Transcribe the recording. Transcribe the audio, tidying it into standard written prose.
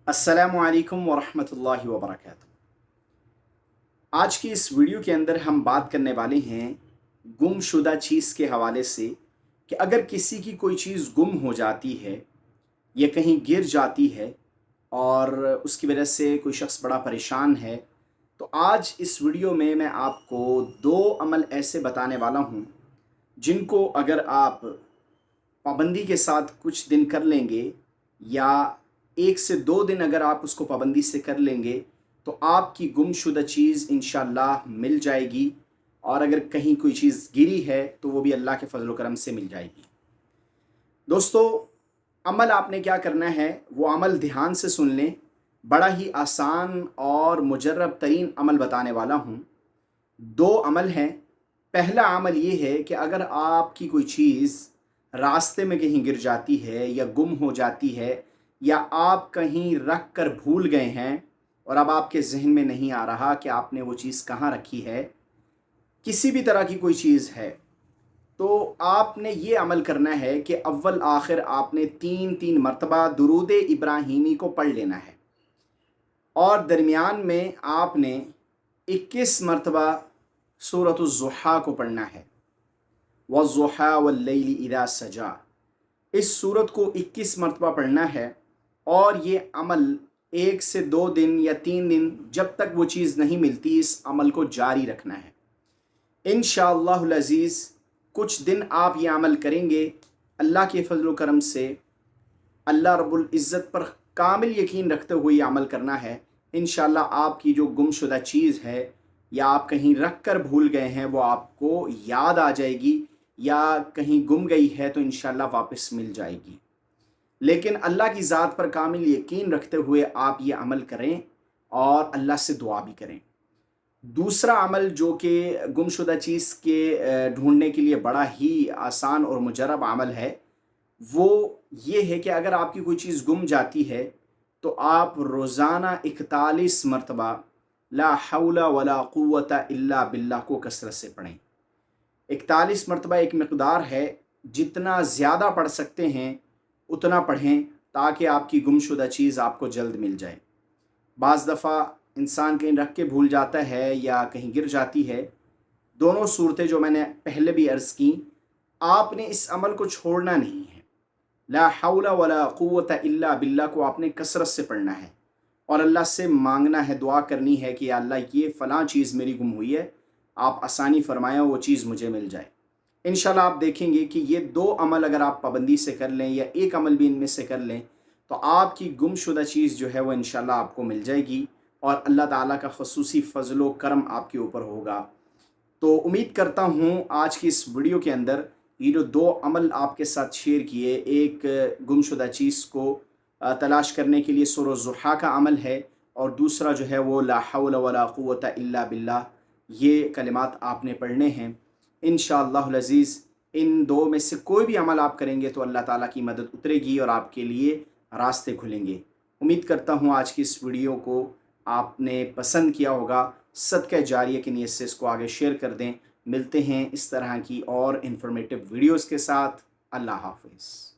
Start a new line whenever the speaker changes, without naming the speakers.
अस्सलामु अलैकुम वरहमतुल्लाहि वबरकातुहू। आज की इस वीडियो के अंदर हम बात करने वाले हैं गुमशुदा चीज़ के हवाले से कि अगर किसी की कोई चीज़ गुम हो जाती है या कहीं गिर जाती है और उसकी वजह से कोई शख्स बड़ा परेशान है, तो आज इस वीडियो में मैं आपको 2 अमल ऐसे बताने वाला हूँ जिनको अगर आप पाबंदी के साथ कुछ दिन कर लेंगे या 1 से 2 दिन अगर आप उसको पाबंदी से कर लेंगे, तो आपकी गुमशुदा चीज़ इंशाअल्लाह मिल जाएगी। और अगर कहीं कोई चीज़ गिरी है तो वो भी अल्लाह के फज़ल व करम से मिल जाएगी। दोस्तों, अमल आपने क्या करना है, वो अमल ध्यान से सुन लें। बड़ा ही आसान और मुजर्रब तरीन अमल बताने वाला हूँ। 2 अमल हैं। पहला अमल ये है कि अगर आपकी कोई चीज़ रास्ते में कहीं गिर जाती है या गुम हो जाती है या आप कहीं रख कर भूल गए हैं और अब आपके ज़हन में नहीं आ रहा कि आपने वो चीज़ कहाँ रखी है, किसी भी तरह की कोई चीज़ है, तो आपने ये अमल करना है कि अव्वल आखिर आपने 3-3 मरतबा दुरूद इब्राहीमी को पढ़ लेना है और दरमियान में आपने 21 मरतबा सूरतुज़्ज़ुहा को पढ़ना है। वज़्ज़ुहा वल्लैलि इज़ा सजा, इस सूरत को 21 मरतबा पढ़ना है और ये अमल 1 से 2 दिन या 3 दिन जब तक वो चीज़ नहीं मिलती, इस अमल को जारी रखना है। इंशाअल्लाहुल अज़ीज़ कुछ दिन आप ये अमल करेंगे, अल्लाह के फज़ल व करम से अल्लाह रब्बुल इज़्ज़त पर कामिल यकीन रखते हुए ये अमल करना है। इंशाअल्लाह आपकी जो गुमशुदा चीज़ है या आप कहीं रख कर भूल गए हैं वो आपको याद आ जाएगी, या कहीं गुम गई है तो इंशाअल्लाह वापस मिल जाएगी। लेकिन अल्लाह की ज़ात पर कामिल यकीन रखते हुए आप ये अमल करें और अल्लाह से दुआ भी करें। दूसरा अमल जो कि गुमशुदा चीज़ के ढूँढने के लिए बड़ा ही आसान और मुजर्रब अमल है, वो ये है कि अगर आपकी कोई चीज़ गुम जाती है तो आप रोज़ाना 41 मरतबा ला हौला वला कुव्वता इल्ला बिल्लाह को कसरत से पढ़ें। 41 मरतबा एक मिक़दार है, जितना ज़्यादा पढ़ सकते हैं उतना पढ़ें ताकि आपकी गुमशुदा चीज़ आपको जल्द मिल जाए। बाज़ दफ़ा इंसान कहीं रख के भूल जाता है या कहीं गिर जाती है। दोनों सूरतें जो मैंने पहले भी अर्ज़ की, आपने इस अमल को छोड़ना नहीं है। ला हौला वला कुव्वता इल्ला बिल्लाह को आपने कसरत से पढ़ना है और अल्लाह से मांगना है, दुआ करनी है कि या अल्लाह ये फ़लाँ चीज़ मेरी गुम हुई है, आप आसानी फ़रमाएँ वो चीज़ मुझे मिल जाए। इंशाल्लाह आप देखेंगे कि ये 2 अमल अगर आप पाबंदी से कर लें या एक अमल भी इनमें से कर लें, तो आपकी गुमशुदा चीज़ जो है वो इंशाल्लाह आपको मिल जाएगी और अल्लाह ताला का ख़ुसूसी फ़ज़ल व करम आपके ऊपर होगा। तो उम्मीद करता हूँ आज की इस वीडियो के अंदर ये जो 2 अमल आपके साथ शेयर किए, एक गुमशुदा चीज़ को तलाश करने के लिए सूरह ज़ुहा का अमल है और दूसरा जो है वो ला हौला वला कुव्वता इल्ला बिल्लाह, ये कलिमात आपने पढ़ने हैं। इंशाअल्लाहुल अज़ीज़ इन 2 में से कोई भी अमल आप करेंगे तो अल्लाह ताला की मदद उतरेगी और आपके लिए रास्ते खुलेंगे। उम्मीद करता हूँ आज की इस वीडियो को आपने पसंद किया होगा। सदका जारिया की नीयत से इसको आगे शेयर कर दें। मिलते हैं इस तरह की और इन्फॉर्मेटिव वीडियोज़ के साथ। अल्लाह हाफ़िज़।